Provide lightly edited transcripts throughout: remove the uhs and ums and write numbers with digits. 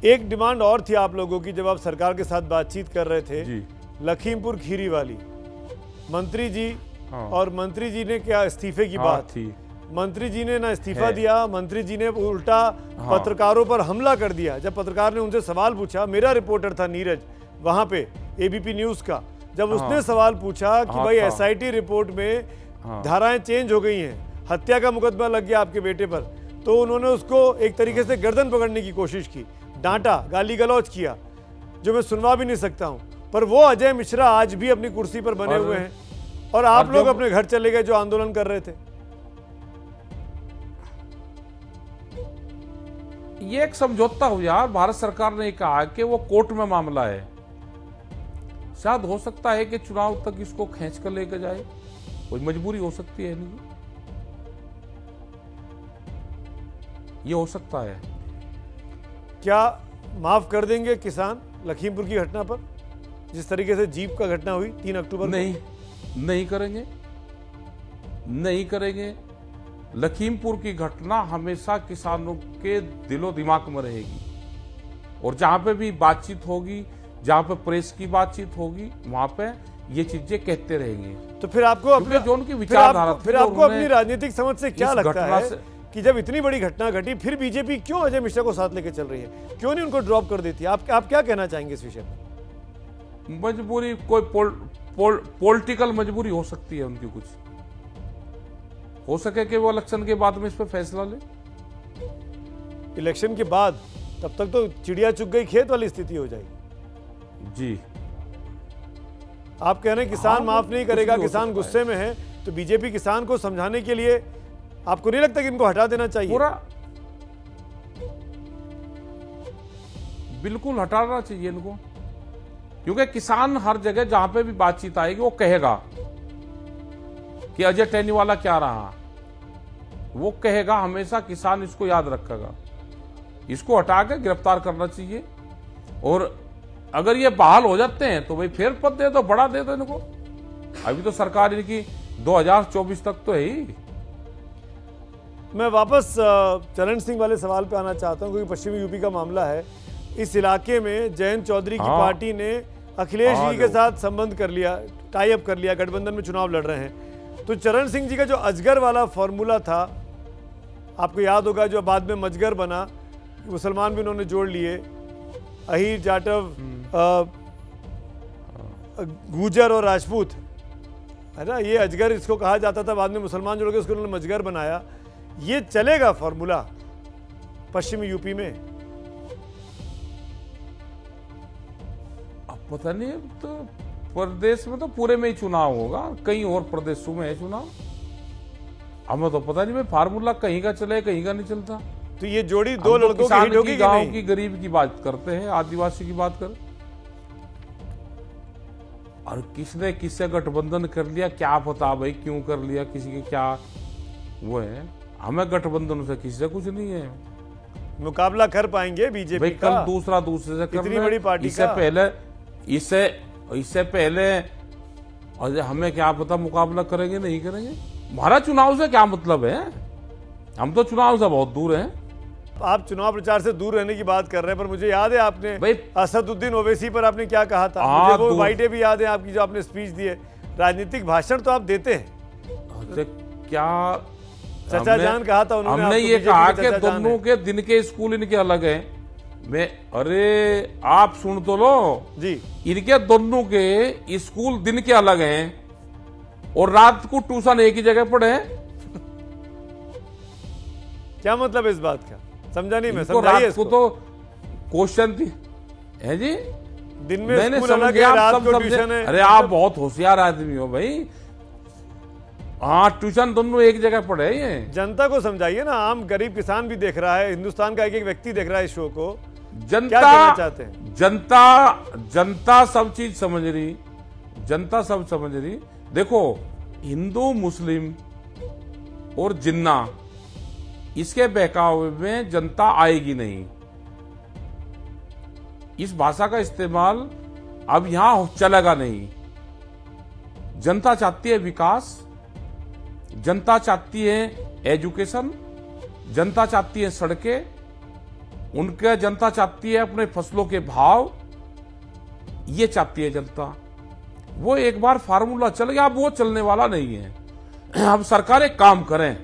एक डिमांड और थी आप लोगों की जब आप सरकार के साथ बातचीत कर रहे थे जी। लखीमपुर खीरी वाली मंत्री जी और मंत्री जी ने क्या इस्तीफे की बात थी। मंत्री जी ने ना इस्तीफा दिया, मंत्री जी ने उल्टा पत्रकारों पर हमला कर दिया। जब पत्रकार ने उनसे सवाल पूछा, मेरा रिपोर्टर था नीरज वहां पे एबीपी न्यूज का, जब उसने सवाल पूछा कि भाई एसआईटी रिपोर्ट में धाराएं चेंज हो गई हैं, हत्या का मुकदमा लग गया आपके बेटे पर, तो उन्होंने उसको एक तरीके से गर्दन पकड़ने की कोशिश की, डांटा, गाली गलौज किया, जो मैं सुनवा भी नहीं सकता हूं। पर वो अजय मिश्रा आज भी अपनी कुर्सी पर बने हुए हैं और आप लोग अपने घर चले गए जो आंदोलन कर रहे थे। ये एक समझौता हो यार, भारत सरकार ने कहा कि वो कोर्ट में मामला है, शायद हो सकता है कि चुनाव तक इसको खींच कर लेकर जाए, कोई मजबूरी हो सकती है नहीं, ये हो सकता है। क्या माफ कर देंगे किसान लखीमपुर की घटना पर, जिस तरीके से जीप का घटना हुई 3 अक्टूबर? नहीं करेंगे, नहीं करेंगे। लखीमपुर की घटना हमेशा किसानों के दिलो दिमाग में रहेगी और जहां पे भी बातचीत होगी, जहां पे प्रेस की बातचीत होगी, वहां पे ये चीजें कहते रहेंगे। तो फिर आपको अपने जो उनकी विचारधारा, फिर आपको अपनी राजनीतिक समझ से क्या लगता है कि जब इतनी बड़ी घटना घटी फिर बीजेपी क्यों अजय मिश्रा को साथ लेकर चल रही है, क्यों नहीं उनको ड्रॉप कर देती? आप क्या कहना चाहेंगे इस विषय पर? मजबूरी, कोई पॉलिटिकल मजबूरी हो सकती है उनकी, कुछ हो सके कि वो इलेक्शन के बाद में इस पर फैसला ले। इलेक्शन के बाद तब तक तो चिड़िया चुग गई खेत वाली स्थिति हो जाएगी जी। आप कह रहे हैं किसान माफ नहीं करेगा, किसान गुस्से में है, तो बीजेपी किसान को समझाने के लिए आपको नहीं लगता कि इनको हटा देना चाहिए? पूरा बिल्कुल हटाना चाहिए इनको, क्योंकि किसान हर जगह जहां पे भी बातचीत आएगी वो कहेगा कि अजय टहनीवाला क्या रहा, वो कहेगा हमेशा, किसान इसको याद रखेगा। इसको हटा के गिरफ्तार करना चाहिए और अगर ये बहाल हो जाते हैं तो भाई फिर पद दे दो, बड़ा दे दो इनको। अभी तो सरकार इनकी 2024 तक तो है ही। मैं वापस चरण सिंह वाले सवाल पे आना चाहता हूं, क्योंकि पश्चिमी यूपी का मामला है। इस इलाके में जयंत चौधरी की पार्टी ने अखिलेश जी के साथ संबंध कर लिया, टाई अप कर लिया, गठबंधन में चुनाव लड़ रहे हैं। तो चरण सिंह जी का जो अजगर वाला फॉर्मूला था, आपको याद होगा, जो बाद में मजगर बना, मुसलमान भी उन्होंने जोड़ लिए, अहीर, जाटव, गुजर और राजपूत, है ना, ये अजगर इसको कहा जाता था। बाद में मुसलमान जोड़ के उसको उन्होंने मजगर बनाया। ये चलेगा फॉर्मूला पश्चिमी यूपी में? अब पता नहीं, तो प्रदेश में तो पूरे में ही चुनाव होगा, कहीं और प्रदेशों में है चुनाव, हमें तो पता नहीं भाई फार्मूला कहीं का चले कहीं का नहीं चलता। तो ये जोड़ी दो लड़कों की हिट होगी, गांव की गरीब की बात करते हैं, आदिवासी की बात कर, और किसने किससे गठबंधन कर लिया क्या पता भाई, क्यों कर लिया, किसी के क्या वो है, हमें गठबंधन से किसी से कुछ नहीं है। मुकाबला कर पाएंगे बीजेपी का? कल दूसरे से इतनी बड़ी पार्टी इससे पहले और हमें क्या पता मुकाबला करेंगे नहीं करेंगे। हमारा चुनाव से क्या मतलब है, हम तो चुनाव से बहुत दूर हैं। आप चुनाव प्रचार से दूर रहने की बात कर रहे हैं, पर मुझे याद है आपने असदुद्दीन ओवैसी पर आपने क्या कहा था, मुझे वो बाइटें भी याद है आपकी, जो आपने स्पीच दी है। राजनीतिक भाषण तो आप देते हैं, क्या चचा जान कहा था उन्होंने, हमने ये कहा कि दोनों के दिन के स्कूल इनके अलग हैं। अरे आप सुन तो लो जी, इनके दोनों के स्कूल दिन के अलग हैं और रात को ट्यूशन एक ही जगह पढ़े हैं। क्या मतलब इस बात का, समझा नहीं मैं। रात को तो क्वेश्चन थी है जी, दिन में स्कूल अलग है, रात को ट्यूशन है। अरे आप बहुत होशियार आदमी हो भाई, हाँ ट्यूशन दोनों एक जगह पढ़े। ये जनता को समझाइए ना, आम गरीब किसान भी देख रहा है, हिंदुस्तान का एक एक व्यक्ति देख रहा है इस शो को। जनता क्या कहना चाहते हैं? जनता सब चीज समझ रही, जनता सब समझ रही। देखो हिंदू, मुस्लिम और जिन्ना, इसके बहकावे में जनता आएगी नहीं। इस भाषा का इस्तेमाल अब यहां चलेगा नहीं। जनता चाहती है विकास, जनता चाहती है एजुकेशन, जनता चाहती है सड़कें, उनके जनता चाहती है अपने फसलों के भाव, ये चाहती है जनता। वो एक बार फार्मूला चल गया, अब वो चलने वाला नहीं है। अब सरकारें काम करें,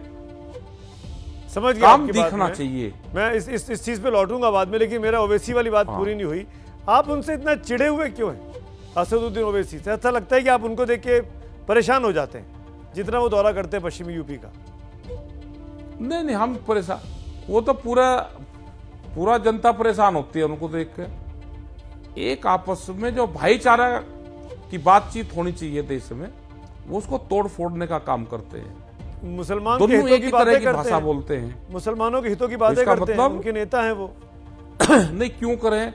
समझ गया, काम दिखना चाहिए। मैं इस चीज पे लौटूंगा बाद में, लेकिन मेरा ओवैसी वाली बात पूरी नहीं हुई। आप उनसे इतना चिढ़े हुए क्यों हैं असदुद्दीन ओवैसी से? ऐसा लगता है कि आप उनको देख के परेशान हो जाते हैं जितना वो दौरा करते हैं पश्चिमी यूपी का। नहीं, हम परेशान, वो तो पूरा जनता परेशान होती है उनको देख के। एक आपस में जो भाईचारा की बातचीत होनी चाहिए देश में, वो उसको तोड़ फोड़ने का काम करते हैं। मुसलमान के हितों की बातें करते हैं, बोलते हैं, मुसलमानों के हितों की बातें करते हैं, उनके नेता हैं वो। नहीं, क्यों करें?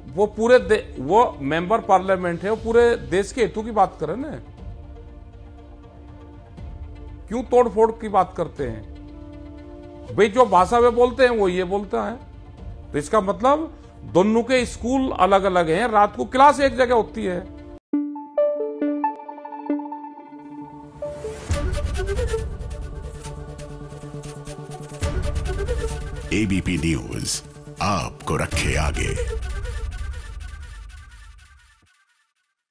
वो वो मेंबर पार्लियामेंट है, वो पूरे देश के हितों की बात करें ना। क्यों तोड़ फोड़ की बात करते हैं? भाई जो भाषा वे बोलते हैं वो ये बोलता है, तो इसका मतलब दोनों के स्कूल अलग अलग हैं, रात को क्लास एक जगह होती है। एबीपी न्यूज आपको रखे आगे।